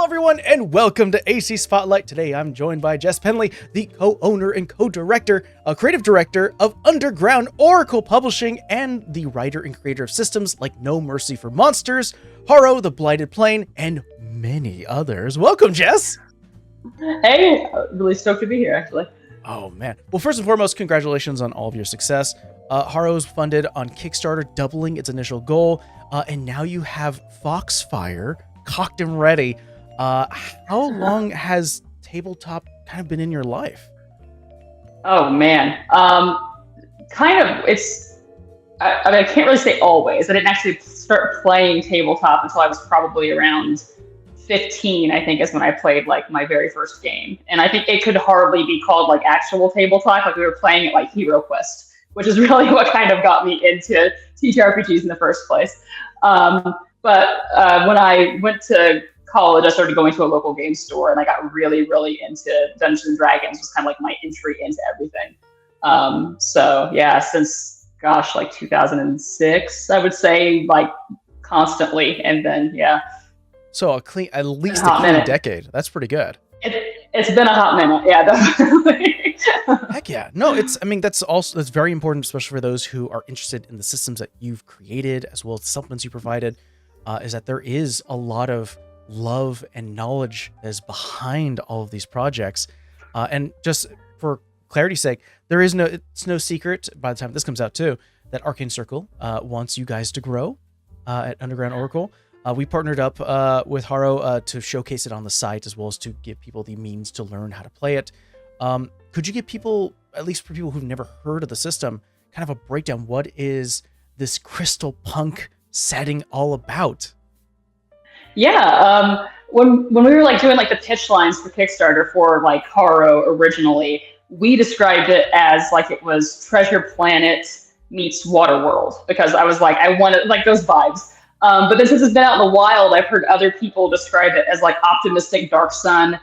everyone, and welcome to AC Spotlight. Today, I'm joined by Jess Pendley, the co-owner and co-director, creative director of Underground Oracle Publishing, and the writer and creator of systems like No Mercy for Monsters, Haro, The Blighted Plane, and many others. Welcome, Jess! Hey, really stoked to be here, actually. Oh, man. Well, first and foremost, congratulations on all of your success. Haro's funded on Kickstarter, doubling its initial goal, and now you have Foxfire cocked and ready. How long has tabletop kind of been in your life? Oh man, I can't really say always. I didn't actually start playing tabletop until I was probably around 15, I think, is when I played like my very first game. And I think it could hardly be called like actual tabletop. Like we were playing it like Hero Quest, which is really what kind of got me into TTRPGs in the first place. But when I went to college, I started going to a local game store, and I got really, really into Dungeons and Dragons. It was kind of like my entry into everything. So yeah, since like 2006, I would say, like constantly, and then yeah. So at least a clean decade. That's pretty good. It's been a hot minute, yeah, definitely. Heck yeah. No, that's very important, especially for those who are interested in the systems that you've created, as well as the supplements you provided, is that there is a lot of love and knowledge that is behind all of these projects. And just for clarity's sake, it's no secret by the time this comes out too, that Arcane Circle wants you guys to grow at Underground Oracle. We partnered up with Haro to showcase it on the site, as well as to give people the means to learn how to play it. Could you give people, at least for people who've never heard of the system, kind of a breakdown? What is this crystal punk setting all about? Yeah, when we were like doing like the pitch lines for Kickstarter for like Haro originally, we described it as like it was Treasure Planet meets Waterworld, because I was like, I wanted like those vibes. But then since it's been out in the wild, I've heard other people describe it as like optimistic Dark Sun.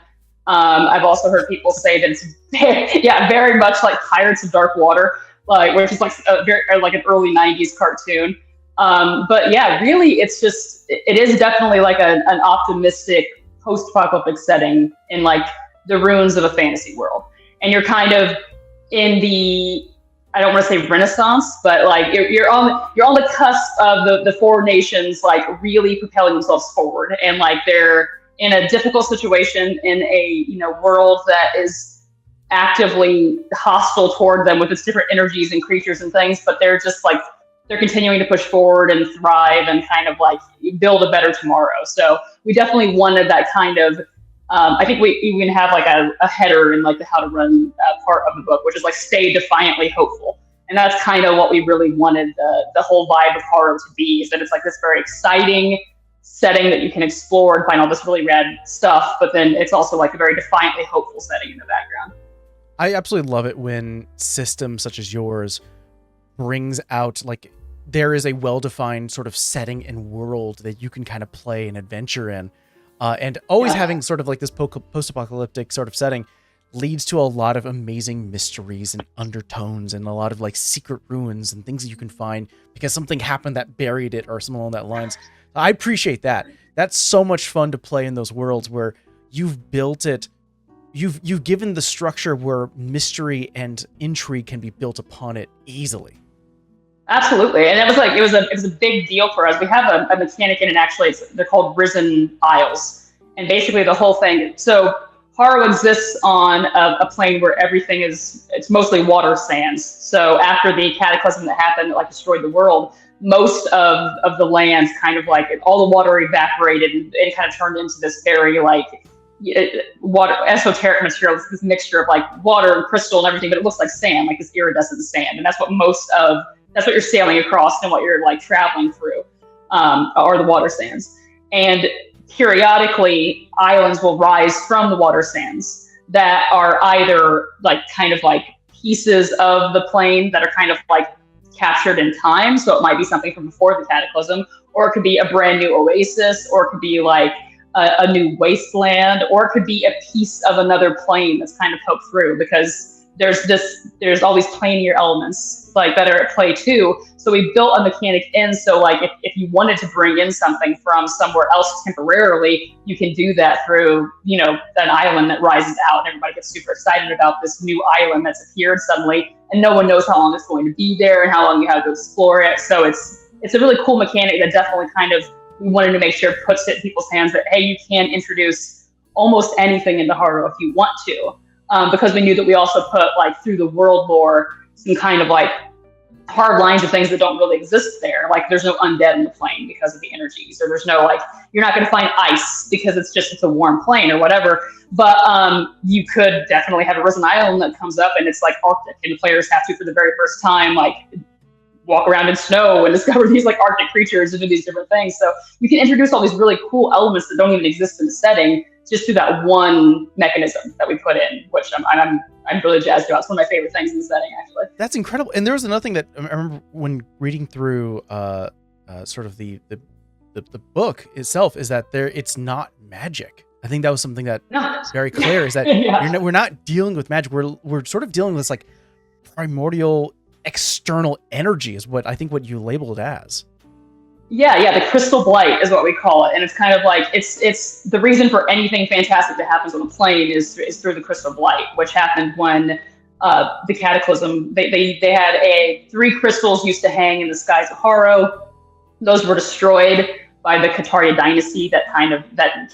I've also heard people say that it's very much like Pirates of Dark Water, which is like like an early 90s cartoon. But yeah, really, it is definitely like an optimistic post-apocalyptic setting in like the ruins of a fantasy world. And you're kind of in the, I don't want to say Renaissance, but like you're on the cusp of the four nations like really propelling themselves forward, and like they're in a difficult situation in a world that is actively hostile toward them with its different energies and creatures and things, but they're continuing to push forward and thrive and kind of like build a better tomorrow. So we definitely wanted that kind of, I think we even have like a header in like the how to run part of the book, which is like stay defiantly hopeful. And that's kind of what we really wanted the whole vibe of Haro to be, is that it's like this very exciting setting that you can explore and find all this really rad stuff, but then it's also like a very defiantly hopeful setting in the background. I absolutely love it when systems such as yours brings out like there is a well-defined sort of setting and world that you can kind of play and adventure in, and always having sort of like this post-apocalyptic sort of setting leads to a lot of amazing mysteries and undertones and a lot of like secret ruins and things that you can find because something happened that buried it or something along that lines. I appreciate that. That's so much fun to play in those worlds where you've built it. You've given the structure where mystery and intrigue can be built upon it easily. Absolutely, and it was a big deal for us. We have a mechanic in it, actually. They're called Risen Isles, and basically the whole thing. So Haro exists on a plane where it's mostly water sands. So after the cataclysm that happened that like destroyed the world, most of the lands kind of like all the water evaporated and kind of turned into this very like water esoteric material, this mixture of like water and crystal and everything, but it looks like sand, like this iridescent sand, and that's what you're sailing across and what you're like traveling through, are the water sands. And periodically, islands will rise from the water sands that are either like kind of like pieces of the plane that are kind of like captured in time. So it might be something from before the cataclysm, or it could be a brand new oasis, or it could be like a new wasteland, or it could be a piece of another plane that's kind of poked through, because there's all these planier elements like that are at play too. So we built a mechanic in, so like if you wanted to bring in something from somewhere else temporarily, you can do that through, an island that rises out, and everybody gets super excited about this new island that's appeared suddenly, and no one knows how long it's going to be there and how long you have to explore it. So it's a really cool mechanic that definitely kind of, we wanted to make sure puts it in people's hands that, hey, you can introduce almost anything into Haro if you want to. Because we knew that we also put, like, through the world lore, some kind of like hard lines of things that don't really exist there. Like, there's no undead in the plane because of the energies, or there's no, like, you're not going to find ice because it's a warm plane or whatever. But you could definitely have a risen island that comes up and it's like Arctic, and the players have to, for the very first time, like, walk around in snow and discover these like Arctic creatures and do these different things. So you can introduce all these really cool elements that don't even exist in the setting just through that one mechanism that we put in, which I'm really jazzed about. It's one of my favorite things in the setting, actually. That's incredible. And there was another thing that I remember when reading through sort of the book itself, is that it's not magic. I think that was something that very clear, is that Yeah. we're not dealing with magic. We're sort of dealing with this like primordial external energy, is what I think what you labeled it as. Yeah, the crystal blight is what we call it, and it's kind of like it's the reason for anything fantastic that happens on the plane is through the crystal blight, which happened when the cataclysm. They had 3 crystals used to hang in the skies of Haro. Those were destroyed by the Kataria dynasty that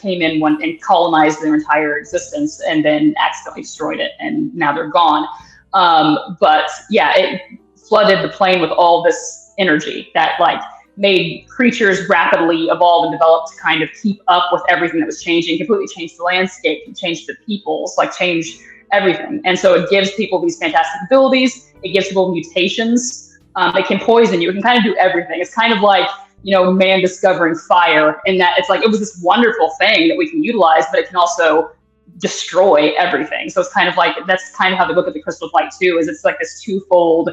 came in and colonized their entire existence, and then accidentally destroyed it, and now they're gone. But yeah, it flooded the plane with all this energy that like made creatures rapidly evolve and develop to kind of keep up with everything that was changing, completely changed the landscape, changed the peoples, like changed everything. And so it gives people these fantastic abilities. It gives people mutations. It can poison you. It can kind of do everything. It's kind of like, man discovering fire, in that it's like, it was this wonderful thing that we can utilize, but it can also destroy everything. So it's kind of like, that's kind of how they look at the crystal blight too, is it's like this twofold,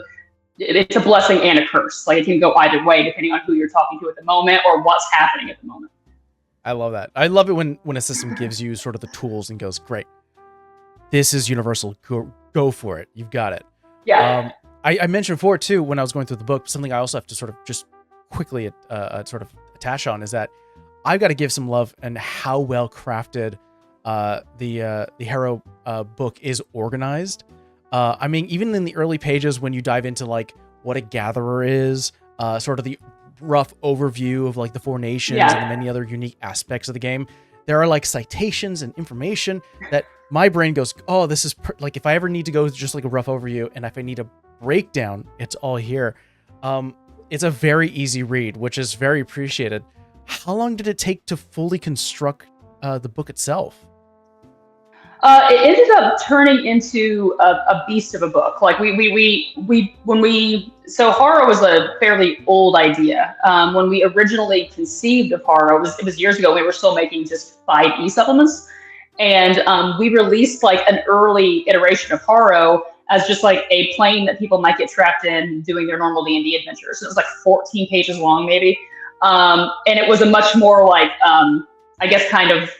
it's a blessing and a curse. Like, it can go either way depending on who you're talking to at the moment or what's happening at the moment. I love that. I love it when a system gives you sort of the tools and goes, great, this is universal, go for it, you've got it. Yeah. I mentioned before too, when I was going through the book, something I also have to sort of just quickly sort of attach on, is that I've got to give some love and how well crafted the Haro book is organized. I mean, even in the early pages, when you dive into like what a gatherer is, sort of the rough overview of like the 4 nations and the many other unique aspects of the game, there are like citations and information that my brain goes, oh, this is like, if I ever need to go just like a rough overview, and if I need a breakdown, it's all here. It's a very easy read, which is very appreciated. How long did it take to fully construct the book itself? It ended up turning into a beast of a book. Like so Haro was a fairly old idea. When we originally conceived of Haro, it was years ago. We were still making just 5e supplements, and we released like an early iteration of Haro as just like a plane that people might get trapped in doing their normal D&D adventures. It was like 14 pages long, maybe, and it was a much more like, I guess, kind of.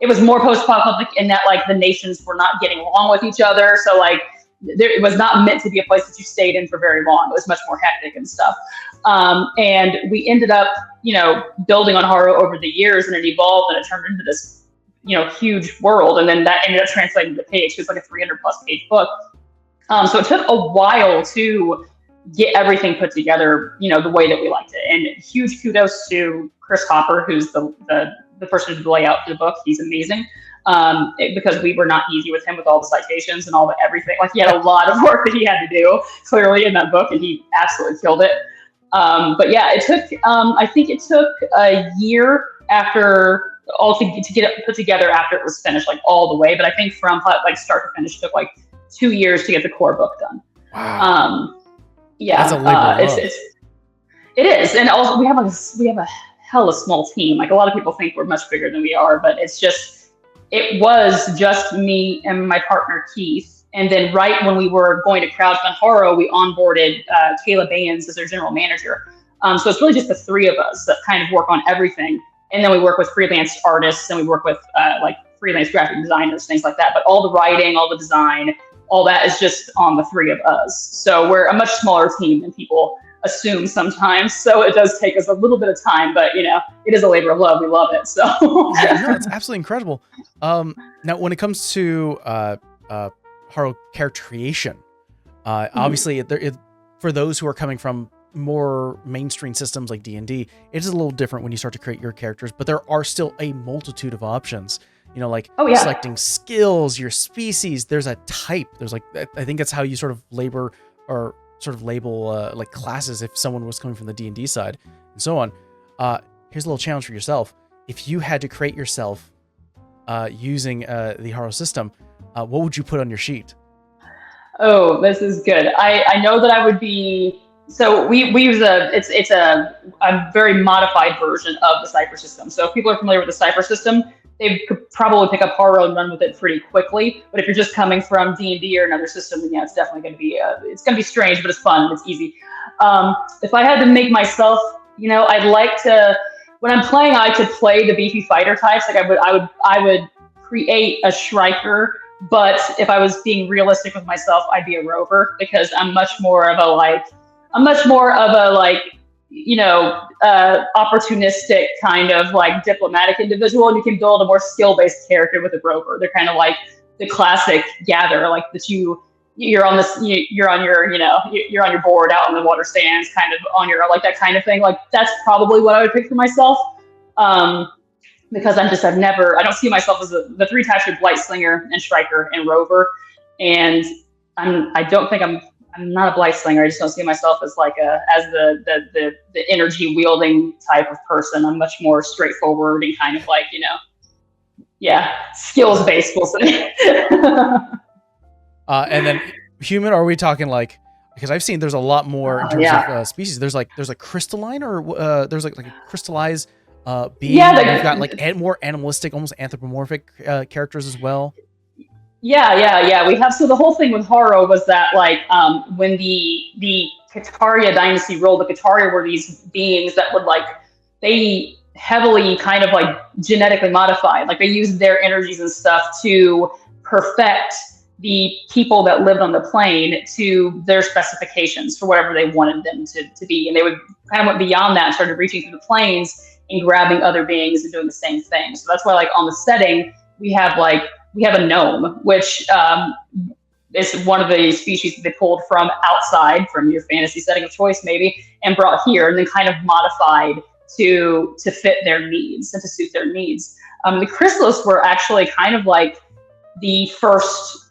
It was more post-apocalyptic in that like the nations were not getting along with each other. So like it was not meant to be a place that you stayed in for very long. It was much more hectic and stuff. And we ended up, building on Haro over the years, and it evolved and it turned into this, huge world. And then that ended up translating to the page. It was like a 300+ page book. So it took a while to get everything put together, the way that we liked it. And huge kudos to Chris Hopper, who's the person who laid out the book. He's amazing, because we were not easy with him with all the citations and all the everything. Like, he had a lot of work that he had to do clearly in that book, and he absolutely killed it. But yeah, it took, I think it took a year after all to get it put together after it was finished, like all the way. But I think from like start to finish, it took like 2 years to get the core book done. Wow. Yeah, that's a labor of love. It is, and also we have a hella small team. Like, a lot of people think we're much bigger than we are, but it was just me and my partner Keith. And then right when we were going to crowdfund Haro, we onboarded Kayla Baines as our general manager. So it's really just the 3 of us that kind of work on everything. And then we work with freelance artists, and we work with like freelance graphic designers, things like that. But all the writing, all the design, all that is just on the three of us. So we're a much smaller team than people assume sometimes. So it does take us a little bit of time, but it is a labor of love. We love it. So yeah, no, it's absolutely incredible. Now when it comes to Haro character creation, obviously for those who are coming from more mainstream systems like D&D, it is a little different when you start to create your characters, but there are still a multitude of options. Like selecting skills, your species. There's a type. There's like, I think that's how you sort of label like classes if someone was coming from the D&D side and so on. Here's a little challenge for yourself. If you had to create yourself using the Haro system, what would you put on your sheet? Oh, this is good. I know that I would be. So we use it's a very modified version of the Cypher system. So if people are familiar with the Cypher system, they could probably pick up Haro and run with it pretty quickly. But if you're just coming from D&D or another system, then it's definitely going to be strange, but it's fun. It's easy. If I had to make myself, I'd like to. When I'm playing, I like to play the beefy fighter types. Like I would create a Shrieker. But if I was being realistic with myself, I'd be a rover because I'm much more of a opportunistic kind of like diplomatic individual, and you can build a more skill-based character with a rover. They're kind of like the classic gather, like that you're on your board out on the water stands, kind of on your like that kind of thing. Like that's probably what I would pick for myself. Because I don't see myself as the three types of Blight Slinger and Shrieker and Rover, and I don't think I'm not a Blight Slinger. I just don't see myself as the energy wielding type of person. I'm much more straightforward and kind of like skills based. We'll say. And then human, are we talking like? Because I've seen there's a lot more in terms of species. There's like crystalline or there's like a crystallized. Being, we've got like more animalistic, almost anthropomorphic characters as well. Yeah. We have, so the whole thing with Haro was that like when the Kataria dynasty ruled, the Kataria were these beings that would they heavily kind of like genetically modified, like they used their energies and stuff to perfect the people that lived on the plane to their specifications for whatever they wanted them to be, and they would kind of went beyond that and started reaching through the planes and grabbing other beings and doing the same thing. So that's why like on the setting we have a gnome, which is one of the species that they pulled from outside from your fantasy setting of choice maybe and brought here and then kind of modified to fit their needs and to suit their needs. The Chrysalis were actually kind of like the first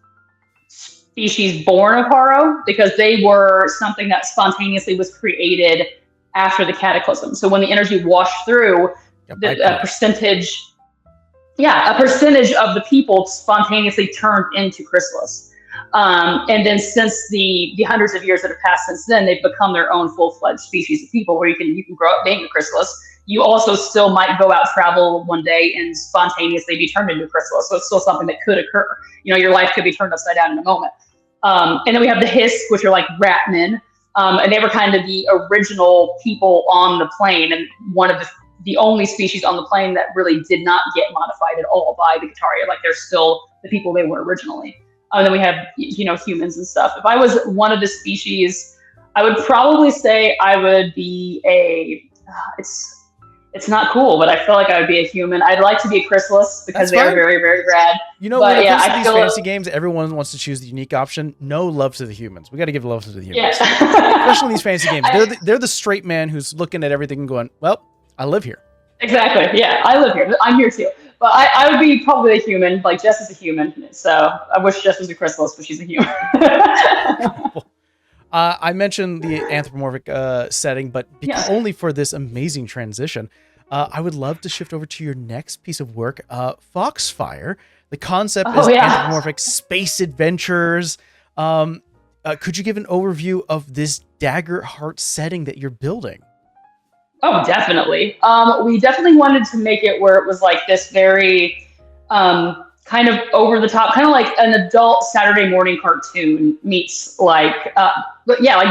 species born of Haro because they were something that spontaneously was created after the cataclysm. So when the energy washed through, a percentage of the people spontaneously turned into Chrysalis. And then since the hundreds of years that have passed since then, they've become their own full-fledged species of people where you can grow up being a Chrysalis. You also still might go out, travel one day and spontaneously be turned into a Chrysalis. So it's still something that could occur. Your life could be turned upside down in a moment. And then we have the Hisk, which are like rat-men. And they were kind of the original people on the plane and one of the only species on the plane that really did not get modified at all by the Kataria. Like they're still the people they were originally. And then we have, humans and stuff. If I was one of the species, I would probably say I would be it's not cool, but I feel like I would be a human. I'd like to be a Chrysalis because they are very, very rad. When it comes to these fantasy games, everyone wants to choose the unique option. No love to the humans. We got to give love to the humans. Yeah. Especially in these fantasy games. They're the straight man who's looking at everything and going, well, I live here. Exactly. Yeah, I live here. I'm here too. But I would be probably a human. Like Jess is a human. So I wish Jess was a Chrysalis, but she's a human. I mentioned the anthropomorphic setting, but only for this amazing transition. I would love to shift over to your next piece of work, Foxfire. The concept is anthropomorphic space adventures. Could you give an overview of this Dagger Heart setting that you're building? Oh, definitely. We definitely wanted to make it where it was like this very kind of over the top, kind of like an adult Saturday morning cartoon meets like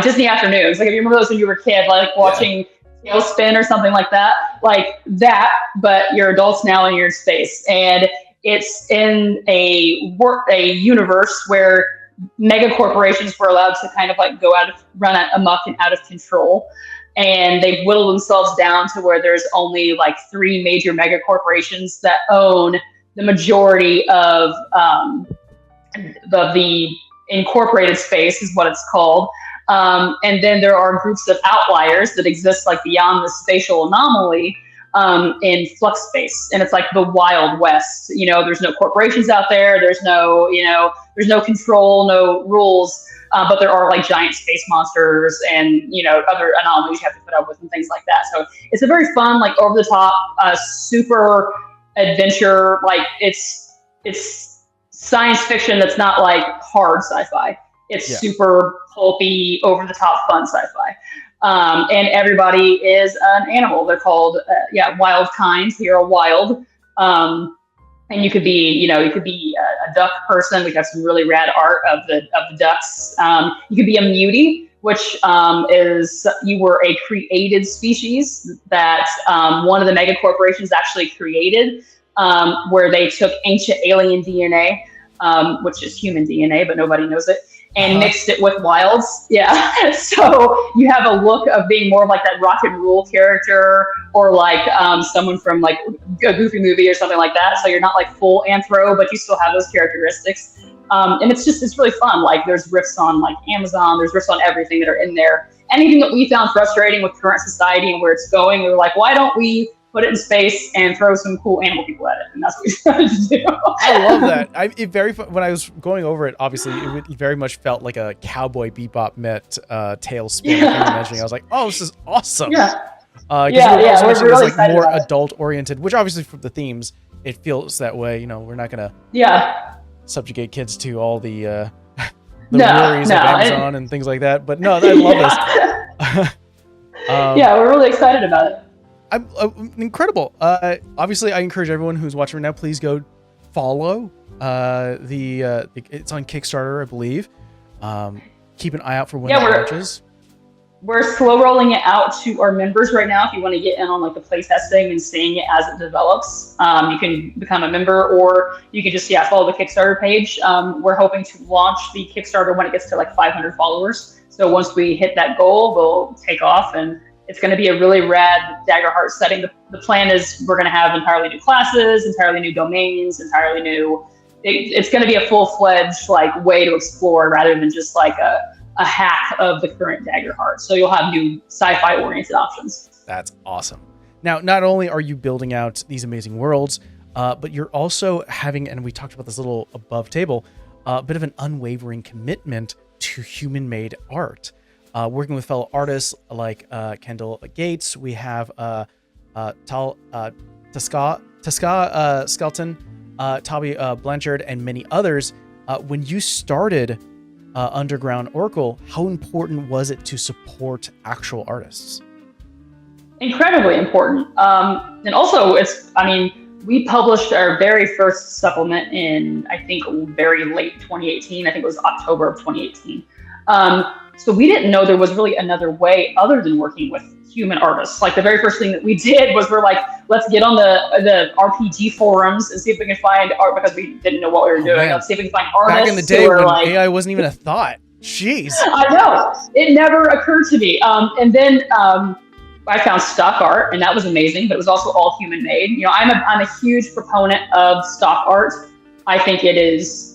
Disney afternoons. Like if you remember those when you were a kid, like watching Tailspin or something like that, but you're adults now and you're in space. And it's in a universe where mega corporations were allowed to kind of like run amok and out of control. And they've whittled themselves down to where there's only like 3 major mega corporations that own the majority of the incorporated space, is what it's called. And then there are groups of outliers that exist like beyond the spatial anomaly in flux space. And it's like the Wild West. There's no corporations out there. There's no control, no rules. But there are like giant space monsters and, other anomalies you have to put up with and things like that. So it's a very fun, like over the top, super adventure. Like it's science fiction that's not like hard sci-fi. It's super pulpy, over the top fun sci-fi. And everybody is an animal. They're called, wild kinds. Here are wild. And you could be, a duck person. We have some really rad art of the ducks. You could be a mutie, which is you were a created species that one of the mega corporations actually created, where they took ancient alien DNA, which is human DNA, but nobody knows it, and mixed it with wilds. Yeah. So you have a look of being more of like that rock and roll character, or like someone from like a Goofy movie or something like that. So you're not like full anthro, but you still have those characteristics. And it's really fun. Like there's riffs on like Amazon, there's riffs on everything that are in there. Anything that we found frustrating with current society and where it's going, we were like, why don't we put it in space and throw some cool animal people at it? And that's what we started to do. I love that. When I was going over it, obviously it very much felt like a Cowboy Bebop met Tailspin. I was like, oh, this is awesome. Yeah. We're really like more adult oriented, which obviously from the themes it feels that way. We're not gonna subjugate kids to all the worries of Amazon and things like that. But no, I love this. We're really excited about it. Incredible. Obviously, I encourage everyone who's watching right now, please go follow it's on Kickstarter, I believe. Keep an eye out for when it launches. We're slow rolling it out to our members right now. If you want to get in on like the play testing and seeing it as it develops, you can become a member, or you can just follow the Kickstarter page. We're hoping to launch the Kickstarter when it gets to like 500 followers. So once we hit that goal, we'll take off, and it's going to be a really rad Daggerheart setting. The plan is we're going to have entirely new classes, entirely new domains, entirely new. It's going to be a full-fledged like way to explore rather than just like a hack of the current Daggerheart. So you'll have new sci-fi oriented options. That's awesome. Now, not only are you building out these amazing worlds, but you're also having, and we talked about this a little above table, a bit of an unwavering commitment to human-made art. Working with fellow artists like Kendall Gates, we have Taska Skelton, Toby Blanchard, and many others. When you started Underground Oracle, how important was it to support actual artists? Incredibly important. And also, we published our very first supplement in, I think, very late 2018. I think it was October of 2018. So we didn't know there was really another way other than working with human artists. Like the very first thing that we did was we're like, let's get on the RPG forums and see if we can find art, because we didn't know what we were doing. Man. Let's see if we can find artists. Back in the day when like, AI wasn't even a thought. Jeez. I know. It never occurred to me. And then I found stock art, and that was amazing, but it was also all human made. I'm a huge proponent of stock art. I think it is,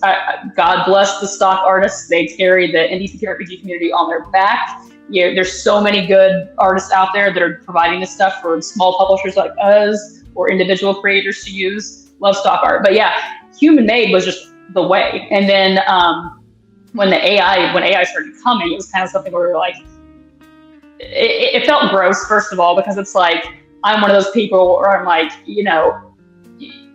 God bless the stock artists. They carry the indie RPG community on their back. There's so many good artists out there that are providing this stuff for small publishers like us or individual creators to use. Love stock art. But human made was just the way. And then when AI started coming, it was kind of something where we were like, it felt gross, first of all, because it's like, I'm one of those people where I'm like,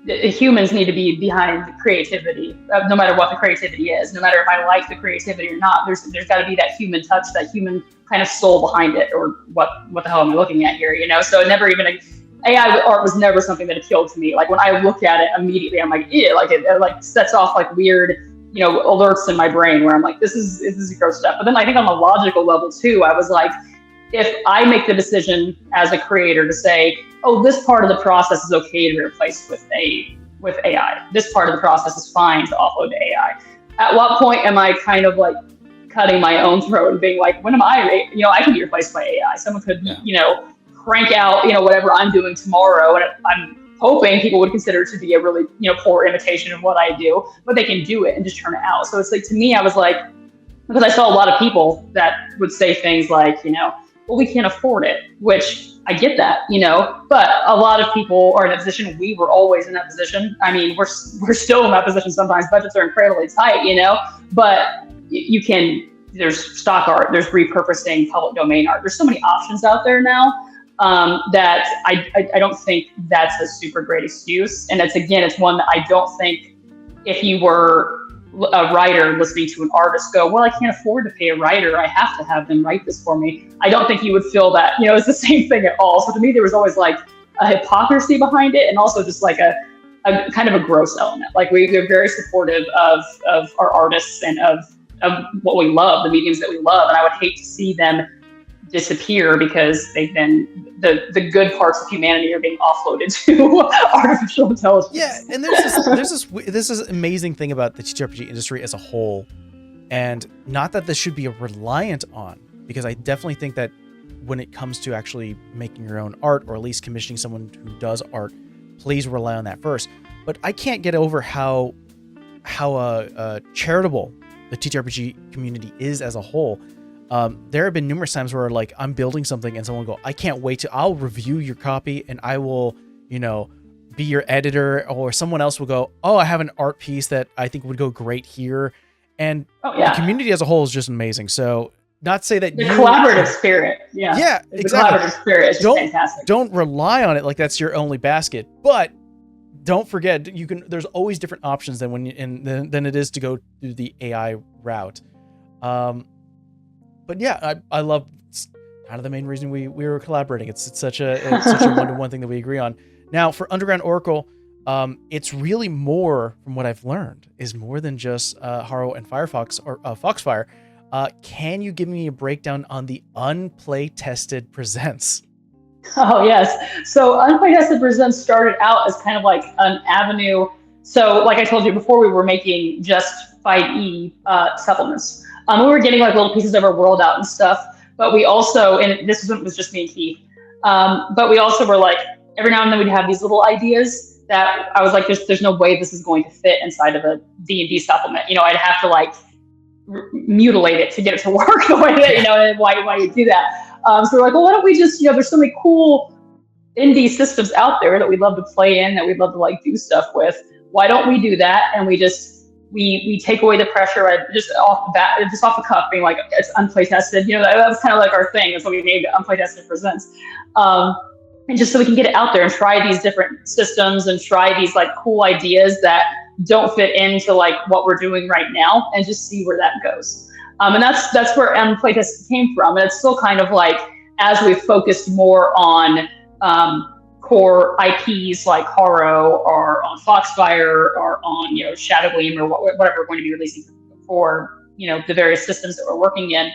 humans need to be behind creativity, no matter what the creativity is, no matter if I like the creativity or not. There's got to be that human touch, that human kind of soul behind it, or what the hell am I looking at here? So it never even, AI art was never something that appealed to me. Like when I look at it immediately, I'm like, ew, like it like sets off like weird, alerts in my brain where I'm like, this is gross stuff. But then I think on a logical level too, I was like, if I make the decision as a creator to say, oh, this part of the process is okay to be replaced with AI. This part of the process is fine to offload to AI. at what point am I kind of like cutting my own throat and being like, when am I, I could be replaced by AI. Someone could, Yeah. crank out, whatever I'm doing tomorrow. And I'm hoping people would consider it to be a really, poor imitation of what I do, but they can do it and just turn it out. So it's like, to me, I was like, because I saw a lot of people that would say things like, well, we can't afford it, which I get that, but a lot of people are in that position. We were always in that position. I mean, we're still in that position sometimes. Budgets are incredibly tight, but you can, there's stock art, there's repurposing public domain art. There's so many options out there now that I don't think that's a super great excuse. And it's one that I don't think if you were a writer listening to an artist go, well, I can't afford to pay a writer, I have to have them write this for me. I don't think you would feel that, it's the same thing at all. So to me, there was always like a hypocrisy behind it, and also just like a kind of a gross element. Like we're very supportive of our artists and of what we love, the mediums that we love. And I would hate to see them disappear because they've been the good parts of humanity are being offloaded to artificial intelligence. Yeah, and there's this amazing thing about the TTRPG industry as a whole, and not that this should be reliant on, because I definitely think that when it comes to actually making your own art, or at least commissioning someone who does art, please rely on that first. But I can't get over how charitable the TTRPG community is as a whole. There have been numerous times where like I'm building something and someone will go, I can't wait I'll review your copy and I will, be your editor, or someone else will go, oh, I have an art piece that I think would go great here. And the community as a whole is just amazing. So not say that the collaborative spirit. Yeah, the exactly. Collaborative spirit is just fantastic. Don't rely on it like that's your only basket, but don't forget there's always different options than than it is to go through the AI route. But yeah, I love, it's kind of the main reason we were collaborating. It's such a one-to-one thing that we agree on. Now for Underground Oracle, it's really more, from what I've learned, is more than just Haro and Firefox or Foxfire. Can you give me a breakdown on the Unplay Tested Presents? Oh yes. So Unplay Tested Presents started out as kind of like an avenue. So like I told you before, we were making just 5e supplements. We were getting like little pieces of our world out and stuff, but we also, and this was just me and Keith, but we also were like, every now and then we'd have these little ideas that I was like, there's no way this is going to fit inside of a D&D supplement. I'd have to like mutilate it to get it to work the way that, and why you do that. So we're like, well, why don't we just, there's so many cool indie systems out there that we'd love to play in, that we'd love to like do stuff with. Why don't we do that? And we take away the pressure just off the bat, just off the cuff, being like, it's Unplay Tested. That was kind of like our thing. That's what we named it, Unplay Tested Presents. And just so we can get it out there and try these different systems and try these like cool ideas that don't fit into like what we're doing right now, and just see where that goes. And that's where Unplay Tested came from. And it's still kind of like, as we've focused more on core IPs like Haro, or on Foxfire, or on Shadowgleam, or whatever we're going to be releasing for the various systems that we're working in.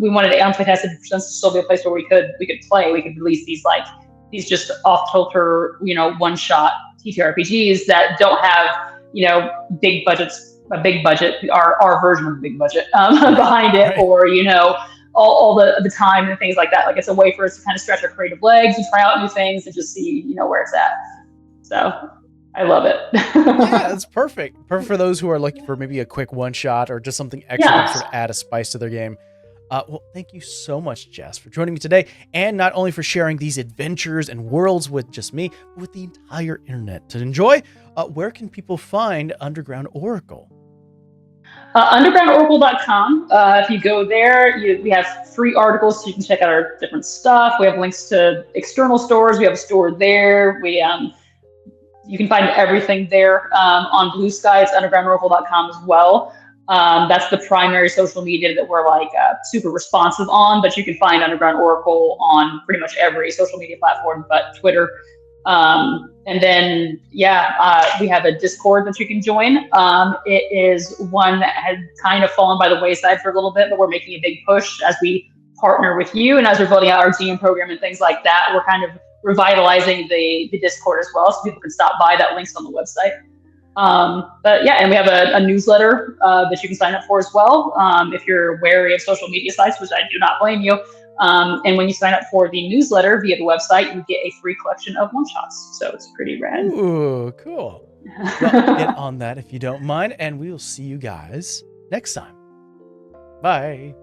We wanted Unplay Tested Presents to still be a place where we could play. We could release these just off kilter one shot TTRPGs that don't have big budgets, a big budget, our version of a big budget behind it, right. Or all the time and things like that. Like, it's a way for us to kind of stretch our creative legs and try out new things and just see, where it's at. So I love it. Yeah, it's perfect. Perfect for those who are looking for maybe a quick one shot or just something extra to sort of add a spice to their game. Well, thank you so much, Jess, for joining me today, and not only for sharing these adventures and worlds with just me, but with the entire internet to enjoy. Where can people find Underground Oracle? Undergroundoracle.com. If you go there, we have free articles so you can check out our different stuff. We have links to external stores. We have a store there. You can find everything there. On Blue Sky, it's undergroundoracle.com as well. That's the primary social media that we're like super responsive on, but you can find Underground Oracle on pretty much every social media platform but Twitter. And then, we have a Discord that you can join. It is one that had kind of fallen by the wayside for a little bit, but we're making a big push as we partner with you. And as we're building out our GM program and things like that, we're kind of revitalizing the Discord as well, so people can stop by. That link's on the website. But yeah, and we have a newsletter that you can sign up for as well. If you're wary of social media sites, which I do not blame you. And when you sign up for the newsletter via the website, you get a free collection of one shots. So it's pretty rad. Ooh, cool. Well, get on that if you don't mind, and we will see you guys next time. Bye.